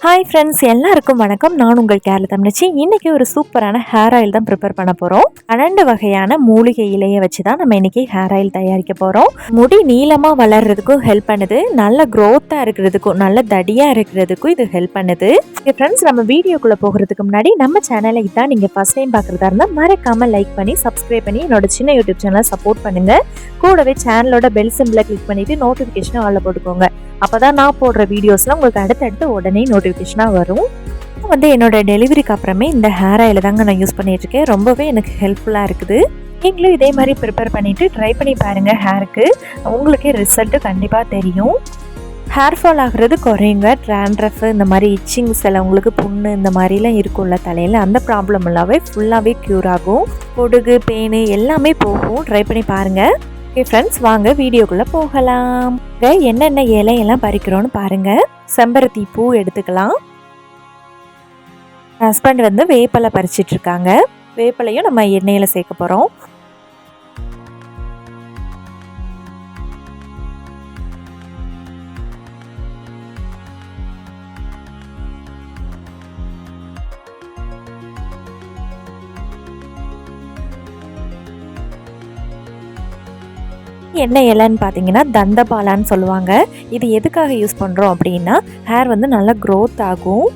Hi friends, எல்லாருக்கும் வணக்கம். நான் உங்கள் கேரள தமிழச்சி. இன்றைக்கி ஒரு சூப்பரான ஹேர் ஆயில் தான் ப்ரிப்பேர் பண்ண போகிறோம். 12 வகையான மூலிகை இலையை வச்சு தான் நம்ம இன்றைக்கி ஹேர் ஆயில் தயாரிக்க போகிறோம். முடி நீளமாக வளர்கிறதுக்கும் ஹெல்ப் பண்ணுது, நல்ல க்ரோத்தாக இருக்கிறதுக்கும் நல்ல தடியாக இருக்கிறதுக்கும் இது ஹெல்ப் பண்ணுது. ஃப்ரெண்ட்ஸ், நம்ம வீடியோக்குள்ளே போகிறதுக்கு முன்னாடி நம்ம சேனலை இதான் நீங்கள் ஃபஸ்ட் டைம் பார்க்குறதா இருந்தால் மறக்காமல் லைக் பண்ணி சப்ஸ்கிரைப் பண்ணி என்னோட சின்ன யூடியூப் சேனலை சப்போர்ட் பண்ணுங்கள். கூடவே சேனலோட பெல் சிம்பிளை கிளிக் பண்ணிவிட்டு நோட்டிஃபிகேஷனை ஆளில் போட்டுக்கோங்க. அப்போ தான் நான் போடுற வீடியோஸ்லாம் உங்களுக்கு அடுத்தடுத்து உடனே நோட்டிஃபிகேஷனாக வரும். என்னோட டெலிவரிக்கு அப்புறமே இந்த ஹேர் ஆயில் தாங்க நான் யூஸ் பண்ணிகிட்ருக்கேன். ரொம்பவே எனக்கு ஹெல்ப்ஃபுல்லாக இருக்குது. நீங்களும் இதே மாதிரி ப்ரிப்பேர் பண்ணிவிட்டு ட்ரை பண்ணி பாருங்கள். ஹேருக்கு உங்களுக்கே ரிசல்ட்டு கண்டிப்பாக தெரியும். ஹேர் ஃபால் ஆகிறது குறையுங்க. ட்ராண்ட்ரஃப் இந்த மாதிரி இச்சிங் சிலவங்களுக்கு புண்ணு இந்த மாதிரிலாம் இருக்கும்ல தலையில், அந்த ப்ராப்ளம் எல்லாமே ஃபுல்லாகவே க்யூர் ஆகும். பொடுகு பேனு எல்லாமே போகும். ட்ரை பண்ணி பாருங்கள். ஓகே ஃப்ரெண்ட்ஸ், வாங்க வீடியோக்குள்ளே போகலாம். என்னென்ன இலையெல்லாம் பறிக்கிறோன்னு பாருங்கள். செம்பருத்தி பூ எடுத்துக்கலாம். ஹஸ்பண்ட் வேப்பலை பறிச்சிட்ருக்காங்க. வேப்பலையும் நம்ம எண்ணெயில் சேர்க்க போகிறோம். என்ன இலைன்னு பார்த்தீங்கன்னா தண்டபாலான்னு சொல்லுவாங்க. இது எதுக்காக யூஸ் பண்ணுறோம் அப்படின்னா ஹேர் நல்லா க்ரோத் ஆகும்.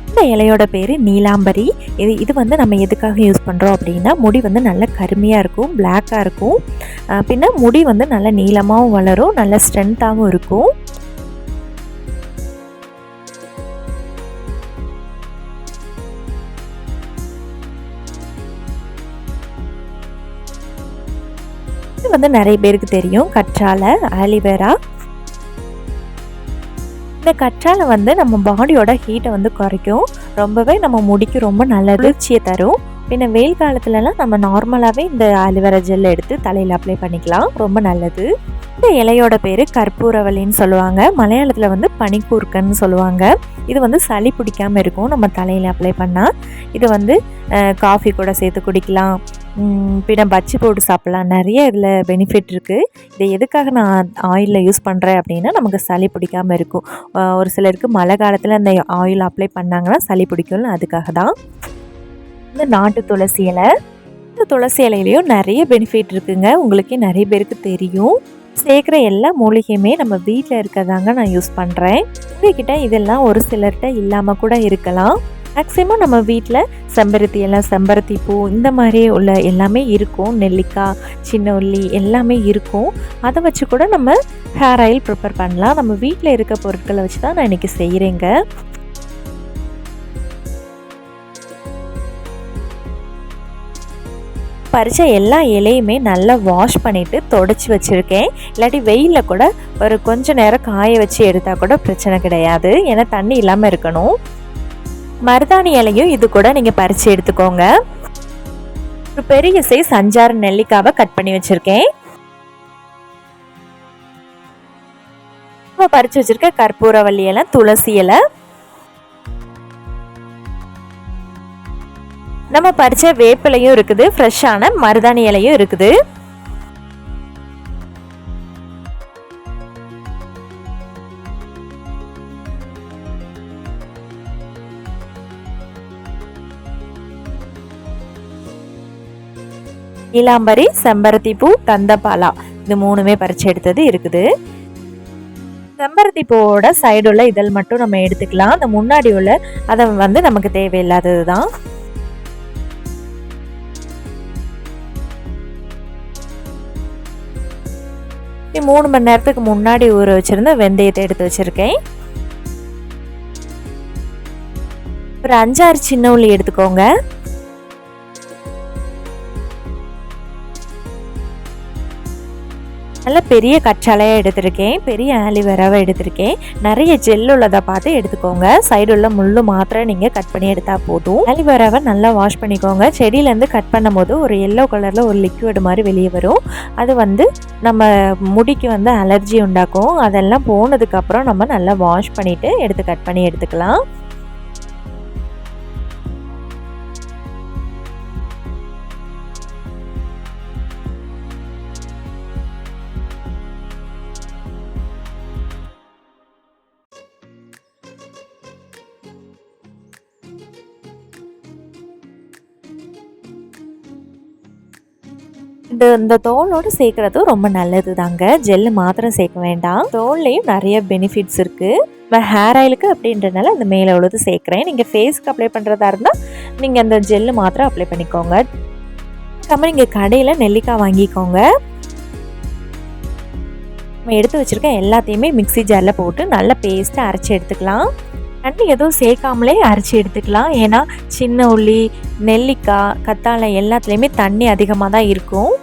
இந்த இலையோட பேர் நீலாம்பரி. இது நம்ம எதுக்காக யூஸ் பண்ணுறோம் அப்படின்னா முடி நல்ல கருமையாக இருக்கும், பிளாக்காக இருக்கும். பின்ன முடி நல்ல நீளமாகவும் வளரும், நல்ல ஸ்ட்ரென்த்தாகவும் இருக்கும். நிறைய பேருக்கு தெரியும் கற்றாழை, ஆலிவேரா. இந்த கற்றாழை நம்ம பாடியோட ஹீட்டை குறைக்கும். ரொம்பவே நம்ம முடிக்கு ரொம்ப நல்ல குளிர்ச்சியை தரும். பின்ன வெயில் காலத்துலலாம் நம்ம நார்மலாகவே இந்த ஆலிவேரா ஜெல் எடுத்து தலையில் அப்ளை பண்ணிக்கலாம், ரொம்ப நல்லது. இந்த இலையோட பேர் கற்பூரவல்லின்னு சொல்லுவாங்க. மலையாளத்தில் பனிக்கூர்க்கன்னு சொல்லுவாங்க. இது சளி பிடிக்காமல் இருக்கும் நம்ம தலையில் அப்ளை பண்ணால். இது காஃபி கூட சேர்த்து குடிக்கலாம், பின்ன பச்சி போட்டு சாப்பிட்லாம். நிறைய இதில் பெனிஃபிட் இருக்குது. இதை எதுக்காக நான் ஆயிலில் யூஸ் பண்ணுறேன் அப்படின்னா நமக்கு சளி பிடிக்காமல் இருக்கும். ஒரு சிலருக்கு மழை காலத்தில் அந்த ஆயில் அப்ளை பண்ணாங்கன்னா சளி பிடிக்கும்னு, அதுக்காக தான். இந்த நாட்டு துளசி இலை. இந்த துளசி இலையிலையும் நிறைய பெனிஃபிட் இருக்குங்க. உங்களுக்கே நிறைய பேருக்கு தெரியும். சேர்க்குற எல்லா மூலிகையுமே நம்ம வீட்டில் இருக்கிறதாங்க நான் யூஸ் பண்ணுறேன். உங்ககிட்ட இதெல்லாம் ஒரு சிலர்கிட்ட இல்லாமல் கூட இருக்கலாம். மேக்ஸிமம் நம்ம வீட்டில் செம்பருத்தி இலை, செம்பருத்தி பூ இந்த மாதிரி உள்ள எல்லாமே இருக்கும். நெல்லிக்காய், சின்ன உள்ளி எல்லாமே இருக்கும். அதை வச்சு கூட நம்ம ஹேர் ஆயில் ப்ரிப்பேர் பண்ணலாம். நம்ம வீட்டில் இருக்க பொருட்களை வச்சு தான் நான் இன்றைக்கி செய்கிறேங்க. பறித்த எல்லா இலையுமே நல்லா வாஷ் பண்ணிவிட்டு தொடச்சி வச்சுருக்கேன். இல்லாட்டி வெயிலில் கூட ஒரு கொஞ்சம் நேரம் காய வச்சு எடுத்தால் கூட பிரச்சனை கிடையாது, ஏன்னா தண்ணி இல்லாமல் இருக்கணும். மருதாணி இலையும் இது கூட நீங்கள் பறித்து எடுத்துக்கோங்க. ஒரு பெரிய சைஸ் 5-6 நெல்லிக்காவை கட் பண்ணி வச்சுருக்கேன். பறித்து வச்சுருக்க கற்பூரவல்லி இலை, துளசி இலை, நம்ம பறிச்ச வேப்பிலையும் இருக்குது, ஃப்ரெஷ்ஷான மருதாணி இலையும் இருக்குது. நீலாம்பரி, செம்பருத்தி பூ, கந்தபாலா, இது 3மே பறிச்சு எடுத்தது இருக்குது. செம்பருத்தி பூவோட சைடு உள்ள இதழ் மட்டும் நம்ம எடுத்துக்கலாம். அந்த முன்னாடி உள்ள அதை நமக்கு தேவையில்லாதது தான். 3 மணி நேரத்துக்கு முன்னாடி ஊற வச்சுருந்த வெந்தயத்தை எடுத்து வச்சுருக்கேன். ஒரு 5-6 சின்ன உள்ளி எடுத்துக்கோங்க. நல்ல பெரிய கற்றாழையாக எடுத்திருக்கேன், பெரிய ஆலிவேராவை எடுத்திருக்கேன். நிறைய ஜெல் உள்ளதை பார்த்து எடுத்துக்கோங்க. சைடு உள்ள முள்ளு மாத்திரம் நீங்கள் கட் பண்ணி எடுத்தால் போதும். ஆலிவேராவை நல்லா வாஷ் பண்ணிக்கோங்க. செடியிலேருந்து கட் பண்ணும் போது ஒரு எல்லோ கலரில் ஒரு லிக்விட் மாதிரி வெளியே வரும். அது நம்ம முடிக்கு அலர்ஜி உண்டாக்கும். அதெல்லாம் போனதுக்கப்புறம் நம்ம நல்லா வாஷ் பண்ணிவிட்டு எடுத்து கட் பண்ணி எடுத்துக்கலாம். இந்த தோலோடு சேர்க்குறதும் ரொம்ப நல்லது தாங்க. ஜெல்லு மாத்திரம் சேர்க்க வேண்டாம். தோல்லையும் நிறைய பெனிஃபிட்ஸ் இருக்குது. நான் ஹேர் ஆயிலுக்கு அப்படின்றனால அந்த மேலே உள்ளது சேர்க்குறேன். நீங்கள் ஃபேஸ்க்கு அப்ளை பண்ணுறதா இருந்தால் நீங்கள் அந்த ஜெல்லு மாத்திரம் அப்ளை பண்ணிக்கோங்க. அதுக்கப்புறம் நீங்கள் கடையில் நெல்லிக்காய் வாங்கிக்கோங்க. நம்ம எடுத்து வச்சுருக்க எல்லாத்தையுமே மிக்ஸி ஜாரில் போட்டு நல்லா பேஸ்ட்டாக அரைச்சி எடுத்துக்கலாம். தண்ணி எதுவும் சேர்க்காமலே அரைச்சி எடுத்துக்கலாம். ஏன்னா சின்ன உள்ளி, நெல்லிக்காய், கத்தாழை எல்லாத்துலேயுமே தண்ணி அதிகமாக தான் இருக்கும்.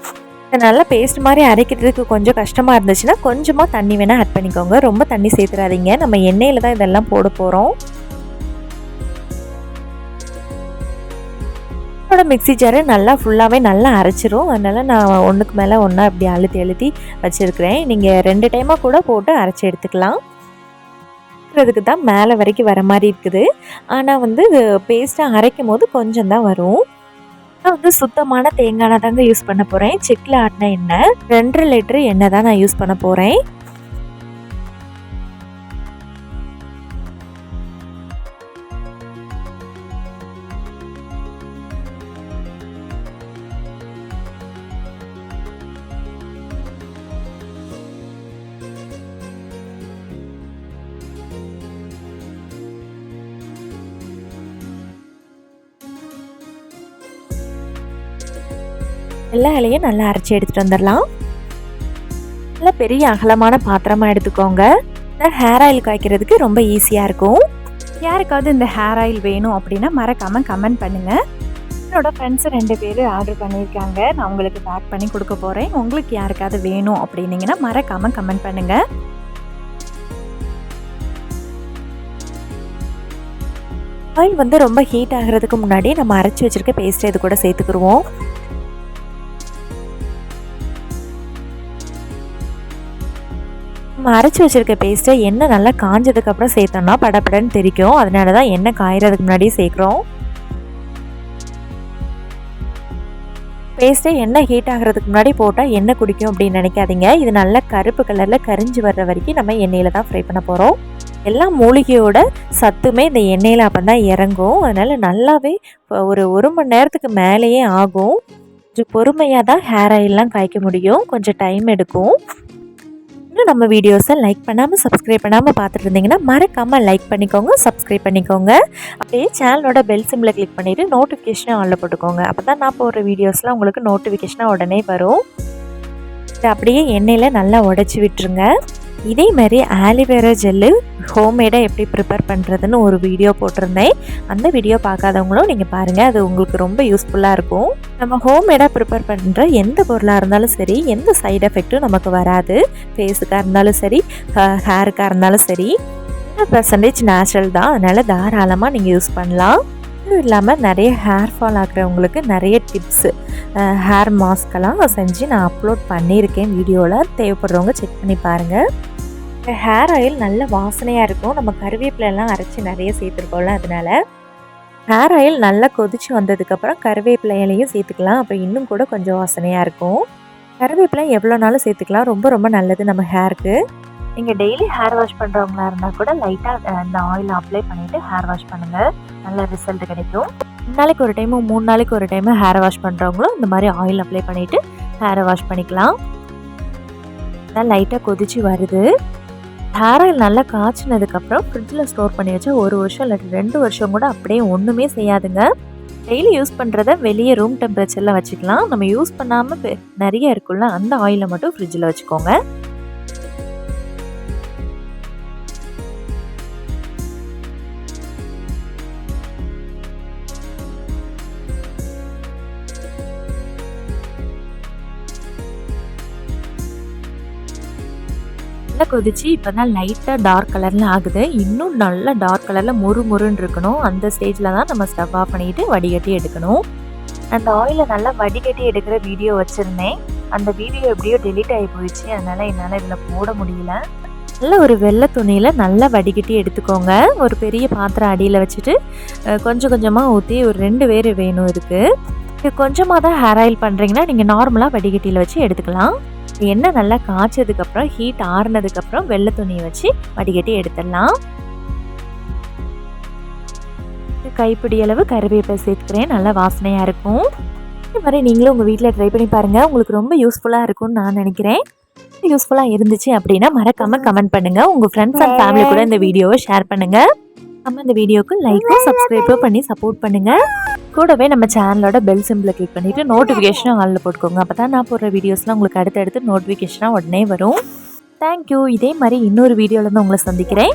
நல்லா பேஸ்ட் மாதிரி அரைக்கிறதுக்கு கொஞ்சம் கஷ்டமாக இருந்துச்சுன்னா கொஞ்சமாக தண்ணி வேணால் ஆட் பண்ணிக்கோங்க. ரொம்ப தண்ணி சேர்த்துறாதீங்க. நம்ம எண்ணெயில் தான் இதெல்லாம் போட போகிறோம். மிக்ஸி ஜாரு நல்லா ஃபுல்லாகவே நல்லா அரைச்சிரும். அதனால் நான் ஒன்றுக்கு மேலே ஒன்றா இப்படி அழுத்தி வச்சுருக்கிறேன். நீங்கள் 2 டைமாக கூட போட்டு அரைச்சி எடுத்துக்கலாம். அதுக்கு தான் மேலே வரைக்கும் வர மாதிரி இருக்குது. ஆனால் வந்து பேஸ்ட்டாக அரைக்கும் போது கொஞ்சம் தான் வரும். நான் வந்து சுத்தமான தேங்காய் எண்ணெய் தாங்க யூஸ் பண்ண போகிறேன். செக்கில் ஆட்டின எண்ணெய் 2 லிட்டரு எண்ணெய் தான் நான் யூஸ் பண்ண போகிறேன். எல்லா இலையும் நல்லா அரைச்சி எடுத்துகிட்டு வந்துடலாம். நல்லா பெரிய அகலமான பாத்திரமாக எடுத்துக்கோங்க. இந்த ஹேர் ஆயில் காய்க்கிறதுக்கு ரொம்ப ஈஸியாக இருக்கும். யாருக்காவது இந்த ஹேர் ஆயில் வேணும் அப்படின்னா மறக்காமல் கமெண்ட் பண்ணுங்கள். என்னோடய ஃப்ரெண்ட்ஸு 2 பேர் ஆர்டர் பண்ணியிருக்காங்க. நான் உங்களுக்கு பேக் பண்ணி கொடுக்க போகிறேன். உங்களுக்கு யாருக்காவது வேணும் அப்படின்னீங்கன்னா மறக்காமல் கமெண்ட் பண்ணுங்கள். ஆயில் வந்து ரொம்ப ஹீட் ஆகிறதுக்கு முன்னாடி நம்ம அரைச்சி வச்சுருக்க பேஸ்ட்டை இது கூட சேர்த்துக்குருவோம். நம்ம அரைச்சி வச்சுருக்க பேஸ்ட்டை எண்ணெய் நல்லா காஞ்சதுக்கப்புறம் சேர்த்தோம்னா படப்படன்னு தெரிக்கும். அதனால தான் எண்ணெய் காயறதுக்கு முன்னாடியே சேர்க்குறோம். பேஸ்ட்டை எண்ணெய் ஹீட் ஆகிறதுக்கு முன்னாடி போட்டால் எண்ணெய் குடிக்கும் அப்படின்னு நினைக்காதீங்க. இது நல்லா கருப்பு கலரில் கரிஞ்சு வர்ற வரைக்கும் நம்ம எண்ணெயில் தான் ஃப்ரை பண்ண போகிறோம். எல்லா மூலிகையோட சத்துமே இந்த எண்ணெயில் அப்போ தான் இறங்கும். அதனால் நல்லாவே ஒரு 1 மணி நேரத்துக்கு மேலேயே ஆகும். கொஞ்சம் பொறுமையாக தான் ஹேர் ஆயிலெலாம் காய்க்க முடியும். கொஞ்சம் டைம் எடுக்கும். இன்னும் நம்ம வீடியோஸை லைக் பண்ணாமல் சப்ஸ்கிரைப் பண்ணாமல் பார்த்துட்டு இருந்தீங்கன்னா மறக்காமல் லைக் பண்ணிக்கோங்க, சப்ஸ்கிரைப் பண்ணிக்கோங்க. அப்படியே சேனலோட பெல் சிம்பிளை கிளிக் பண்ணிவிட்டு நோட்டிஃபிகேஷனை ஆனில் போட்டுக்கோங்க. அப்போ தான் நான் போடுற வீடியோஸ்லாம் உங்களுக்கு நோட்டிஃபிகேஷனாக உடனே வரும். இதை அப்படியே எண்ணெயில் நல்லா உடச்சி விட்டுருங்க. இதே மாதிரி ஆலிவேரா ஜெல்லு ஹோம்மேடாக எப்படி ப்ரிப்பேர் பண்ணுறதுன்னு ஒரு வீடியோ போட்டிருந்தேன். அந்த வீடியோ பார்க்காதவங்களும் நீங்கள் பாருங்கள். அது உங்களுக்கு ரொம்ப யூஸ்ஃபுல்லாக இருக்கும். நம்ம ஹோம்மேடாக ப்ரிப்பேர் பண்ணுற எந்த பொருளாக இருந்தாலும் சரி, எந்த சைடு எஃபெக்ட்டும் நமக்கு வராது. ஃபேஸுக்காக இருந்தாலும் சரி, ஹேருக்காக இருந்தாலும் சரி, 100% நேச்சுரல் தான். அதனால் தாராளமாக நீங்கள் யூஸ் பண்ணலாம். இதுவும் இல்லாமல் நிறைய ஹேர் ஃபால் ஆகிறவங்களுக்கு நிறைய டிப்ஸு, ஹேர் மாஸ்கெல்லாம் செஞ்சு நான் அப்லோட் பண்ணியிருக்கேன் வீடியோவில். தேவைப்படுறவங்க செக் பண்ணி பாருங்கள். ஹேர் ஆயில் நல்ல வாசனையாக இருக்கும். நம்ம கருவேப்பிலெல்லாம் அரைச்சி நிறைய சேர்த்துருக்கோம்ல, அதனால் ஹேர் ஆயில் நல்லா கொதித்து வந்ததுக்கப்புறம் கருவேப்பிலை இலையும் சேர்த்துக்கலாம். அப்போ இன்னும் கூட கொஞ்சம் வாசனையாக இருக்கும். கருவேப்பிலை எவ்வளோ நாளும் சேர்த்துக்கலாம். ரொம்ப ரொம்ப நல்லது நம்ம ஹேருக்கு. நீங்கள் டெய்லி ஹேர் வாஷ் பண்ணுறவங்களா இருந்தால் கூட லைட்டாக இந்த ஆயில் அப்ளை பண்ணிவிட்டு ஹேர் வாஷ் பண்ணுங்கள். நல்ல ரிசல்ட் கிடைக்கும். 2 நாளைக்கு ஒரு டைமு 3 நாளைக்கு ஒரு டைமு ஹேர் வாஷ் பண்ணுறவங்களும் இந்த மாதிரி ஆயில் அப்ளை பண்ணிவிட்டு ஹேரை வாஷ் பண்ணிக்கலாம். நல்லா லைட்டாக கொதிச்சு வருது. ஹேர் ஆயில் நல்லா காய்ச்சினதுக்கப்புறம் ஃப்ரிட்ஜில் ஸ்டோர் பண்ணி வச்சா 1 வருஷம் இல்லாட்டி 2 வருஷம் கூட அப்படியே ஒன்றுமே செய்யாதுங்க. டெய்லி யூஸ் பண்ணுறத வெளியே ரூம் டெம்பரேச்சரில் வச்சுக்கலாம். நம்ம யூஸ் பண்ணாமல் நிறைய இருக்குல்ல, அந்த ஆயிலை மட்டும் ஃப்ரிட்ஜில் வச்சுக்கோங்க. கொதிச்சு இப்போ தான் லைட்டாக டார்க் கலரில் ஆகுது. இன்னும் நல்லா டார்க் கலரில் முறுன்னு இருக்கணும். அந்த ஸ்டேஜில் தான் நம்ம ஸ்டவ் ஆஃப் பண்ணிவிட்டு வடிகட்டி எடுக்கணும். அந்த ஆயிலை நல்லா வடிகட்டி எடுக்கிற வீடியோ வச்சுருந்தேன். அந்த வீடியோ எப்படியோ டெலீட் ஆகி போயிடுச்சு. அதனால் என்னால் இதில் போட முடியல. நல்ல ஒரு வெள்ளை துணியில் நல்லா வடிகட்டி எடுத்துக்கோங்க. ஒரு பெரிய பாத்திரம் அடியில் வச்சுட்டு கொஞ்சம் கொஞ்சமாக ஊற்றி ஒரு 2 பேர் வேணும் இருக்குது. கொஞ்சமாக தான் ஹேர் ஆயில் பண்ணுறீங்கன்னா நீங்கள் நார்மலாக வடிகட்டியில் வச்சு எடுத்துக்கலாம். எண்ணெய் நல்லா காய்ச்சதுக்கப்புறம் ஹீட் ஆறுனதுக்கப்புறம் வெள்ளை துணியை வச்சு வடிகட்டி எடுத்துடலாம். கைப்பிடி அளவு கருவேப்பிலை சேர்த்துக்கிறேன். நல்லா வாசனையாக இருக்கும். இதே மாதிரி நீங்களும் உங்கள் வீட்டில் ட்ரை பண்ணி பாருங்கள். உங்களுக்கு ரொம்ப யூஸ்ஃபுல்லாக இருக்கும்னு நான் நினைக்கிறேன். யூஸ்ஃபுல்லாக இருந்துச்சு அப்படின்னா மறக்காமல் கமெண்ட் பண்ணுங்கள். உங்கள் ஃப்ரெண்ட்ஸ் அண்ட் ஃபேமிலி கூட இந்த வீடியோவை ஷேர் பண்ணுங்கள். நம்ம இந்த வீடியோக்கு லைக்கும் சப்ஸ்கிரைபும் பண்ணி சப்போர்ட் பண்ணுங்கள். கூடவே நம்ம சேனலோட பெல் சிம்பிளை கிளிக் பண்ணிவிட்டு நோட்டிஃபிகேஷனும் ஆளில் போட்டுக்கோங்க. அப்போ தான் நான் போடுற வீடியோஸ்லாம் உங்களுக்கு அடுத்தடுத்து நோட்டிஃபிகேஷனாக உடனே வரும். தேங்க்யூ. இதே மாதிரி இன்னொரு வீடியோவில் தான் உங்களை சந்திக்கிறேன்.